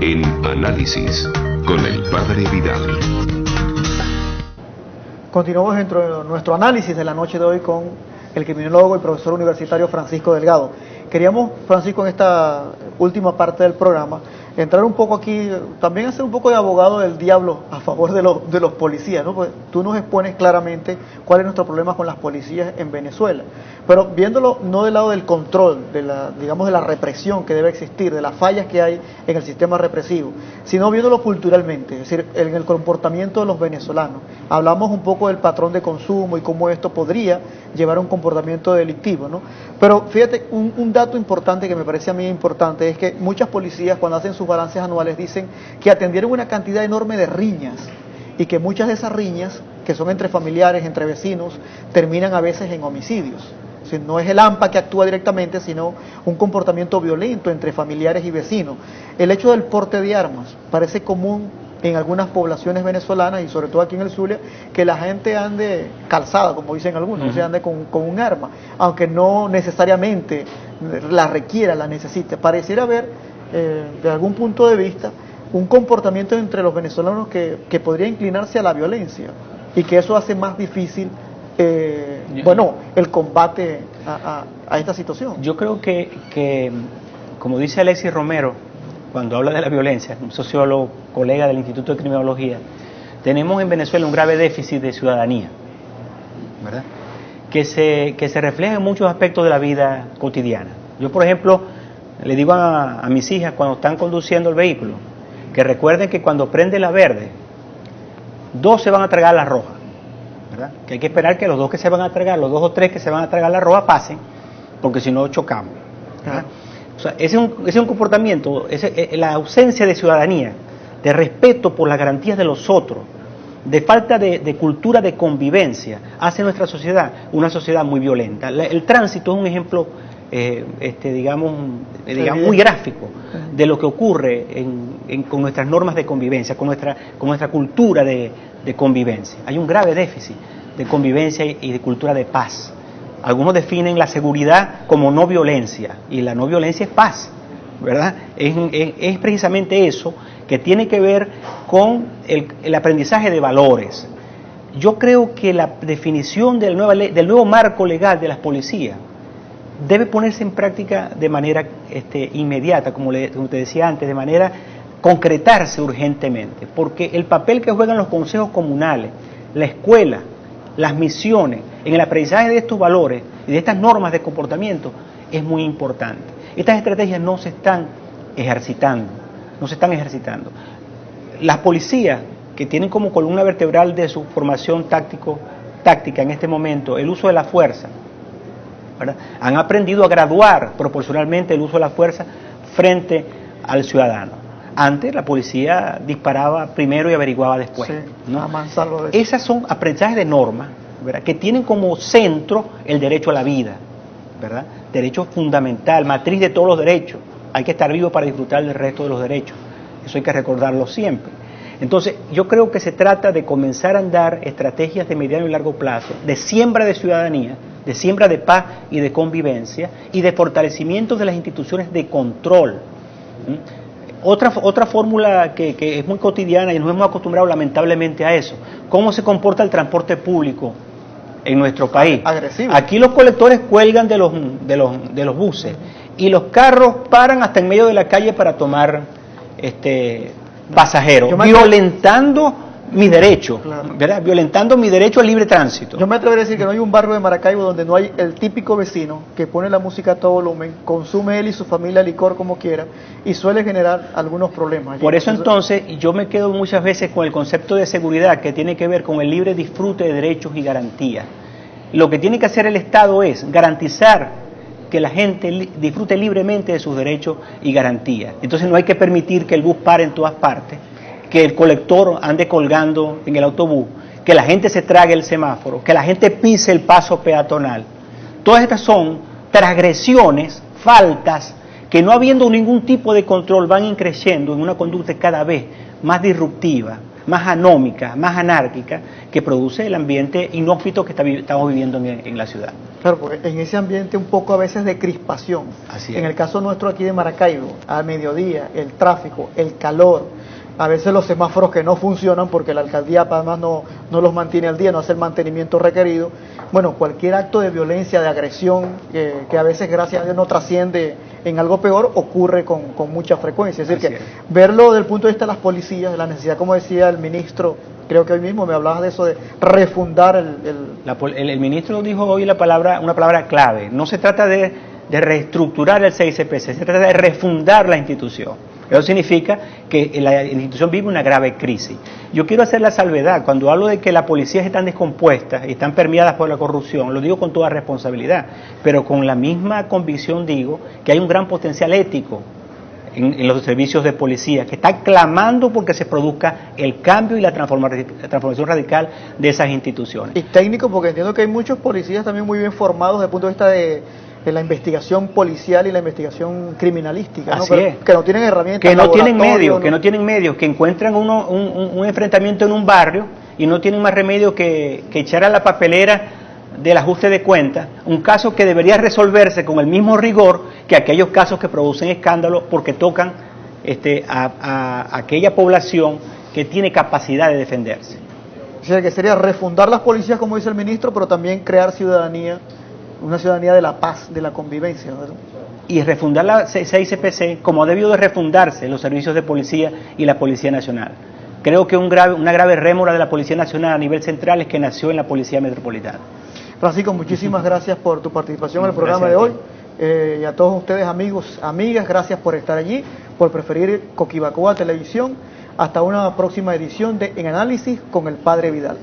en Análisis con el Padre Vidal. Continuamos dentro de nuestro análisis de la noche de hoy con el criminólogo y profesor universitario Francisco Delgado. Queríamos, Francisco, en esta última parte del programa, entrar un poco aquí, también hacer un poco de abogado del diablo a favor de los policías, ¿no? Pues tú nos expones claramente cuál es nuestro problema con las policías en Venezuela, pero viéndolo no del lado del control, de la represión que debe existir, de las fallas que hay en el sistema represivo, sino viéndolo culturalmente, es decir, en el comportamiento de los venezolanos. Hablamos un poco del patrón de consumo y cómo esto podría llevar a un comportamiento delictivo, ¿no? Pero fíjate, un dato importante que me parece a mí importante es que muchas policías, cuando hacen sus balances anuales, dicen que atendieron una cantidad enorme de riñas y que muchas de esas riñas, que son entre familiares, entre vecinos, terminan a veces en homicidios. O sea, no es el AMPA que actúa directamente, sino un comportamiento violento entre familiares y vecinos. El hecho del porte de armas parece común en algunas poblaciones venezolanas y sobre todo aquí en el Zulia, que la gente ande calzada, como dicen algunos, o sea, ande con un arma, aunque no necesariamente la requiera, la necesite. Pareciera haber, de algún punto de vista, un comportamiento entre los venezolanos que podría inclinarse a la violencia y que eso hace más difícil el combate a esta situación. Yo creo que como dice Alexis Romero, cuando habla de la violencia, un sociólogo, colega del Instituto de Criminología, tenemos en Venezuela un grave déficit de ciudadanía, ¿verdad? Que se refleja en muchos aspectos de la vida cotidiana. Yo, por ejemplo, le digo a mis hijas cuando están conduciendo el vehículo, que recuerden que cuando prende la verde, 2 se van a tragar la roja, ¿verdad? Que hay que esperar que los 2 que se van a tragar, los 2 o 3 que se van a tragar la roja pasen, porque si no chocamos, ¿verdad? O sea, ese es un comportamiento, la ausencia de ciudadanía, de respeto por las garantías de los otros, de falta de cultura de convivencia, hace nuestra sociedad una sociedad muy violenta. El tránsito es un ejemplo, digamos muy gráfico de lo que ocurre con nuestras normas de convivencia, con nuestra cultura de convivencia. Hay un grave déficit de convivencia y de cultura de paz. Algunos definen la seguridad como no violencia, y la no violencia es paz, ¿verdad? Es precisamente eso que tiene que ver con el aprendizaje de valores. Yo creo que la definición del nuevo marco legal de las policías debe ponerse en práctica de manera inmediata, como te decía antes, de manera concretarse urgentemente, porque el papel que juegan los consejos comunales, la escuela, las misiones, en el aprendizaje de estos valores y de estas normas de comportamiento es muy importante. Estas estrategias no se están ejercitando. Las policías, que tienen como columna vertebral de su formación táctica en este momento el uso de la fuerza, ¿verdad?, han aprendido a graduar proporcionalmente el uso de la fuerza frente al ciudadano. Antes la policía disparaba primero y averiguaba después, sí, ¿no? De esas son aprendizajes de normas, ¿verdad?, que tienen como centro el derecho a la vida, ¿verdad?, derecho fundamental, matriz de todos los derechos. Hay que estar vivo para disfrutar del resto de los derechos. Eso hay que recordarlo siempre. Entonces, yo creo que se trata de comenzar a andar estrategias de mediano y largo plazo, de siembra de ciudadanía, de siembra de paz y de convivencia, y de fortalecimiento de las instituciones de control. Otra fórmula que es muy cotidiana y nos hemos acostumbrado lamentablemente a eso: cómo se comporta el transporte público en nuestro país. Agresivo. Aquí los colectores cuelgan de los buses y los carros paran hasta en medio de la calle para tomar pasajeros, violentando mi derecho, claro, ¿verdad?, violentando mi derecho al libre tránsito. Yo me atrevería a decir que no hay un barrio de Maracaibo donde no hay el típico vecino que pone la música a todo volumen, consume él y su familia licor como quiera, y suele generar algunos problemas. Por eso entonces yo me quedo muchas veces con el concepto de seguridad, que tiene que ver con el libre disfrute de derechos y garantías. Lo que tiene que hacer el Estado es garantizar que la gente disfrute libremente de sus derechos y garantías. Entonces no hay que permitir que el bus pare en todas partes, que el colector ande colgando en el autobús, que la gente se trague el semáforo, que la gente pise el paso peatonal. Todas estas son transgresiones, faltas, que no habiendo ningún tipo de control van increciendo en una conducta cada vez más disruptiva, más anómica, más anárquica, que produce el ambiente inhóspito que estamos viviendo en la ciudad. Claro, porque en ese ambiente un poco a veces de crispación. Así es. En el caso nuestro aquí de Maracaibo, al mediodía, el tráfico, el calor, a veces los semáforos que no funcionan porque la alcaldía además no los mantiene al día, no hace el mantenimiento requerido. Bueno, cualquier acto de violencia, de agresión, que a veces gracias a Dios no trasciende en algo peor, ocurre con mucha frecuencia. Es decir, verlo desde el punto de vista de las policías, de la necesidad, como decía el ministro, creo que hoy mismo me hablabas de eso, de refundar el ministro dijo hoy una palabra clave. No se trata de reestructurar el CICPC, se trata de refundar la institución. Eso significa que la institución vive una grave crisis. Yo quiero hacer la salvedad, cuando hablo de que las policías están descompuestas y están permeadas por la corrupción, lo digo con toda responsabilidad, pero con la misma convicción digo que hay un gran potencial ético en los servicios de policía, que está clamando porque se produzca el cambio y la transformación radical de esas instituciones. Y técnico, porque entiendo que hay muchos policías también muy bien formados desde el punto de vista de la investigación policial y la investigación criminalística, ¿no? Así es. Que no tienen herramientas, que no tienen medios, que encuentran un enfrentamiento en un barrio y no tienen más remedio que echar a la papelera del ajuste de cuentas un caso que debería resolverse con el mismo rigor que aquellos casos que producen escándalo porque tocan a aquella población que tiene capacidad de defenderse. O sea, que sería refundar las policías, como dice el ministro, pero también crear ciudadanía, una ciudadanía de la paz, de la convivencia, ¿verdad? Y refundar la CICPC como ha debido de refundarse los servicios de policía y la Policía Nacional. Creo que una grave rémora de la Policía Nacional a nivel central es que nació en la Policía Metropolitana. Francisco, muchísimas gracias por tu participación en el programa de hoy. Y a todos ustedes, amigos, amigas, gracias por estar allí, por preferir Coquibacoa Televisión. Hasta una próxima edición de En Análisis con el Padre Vidal.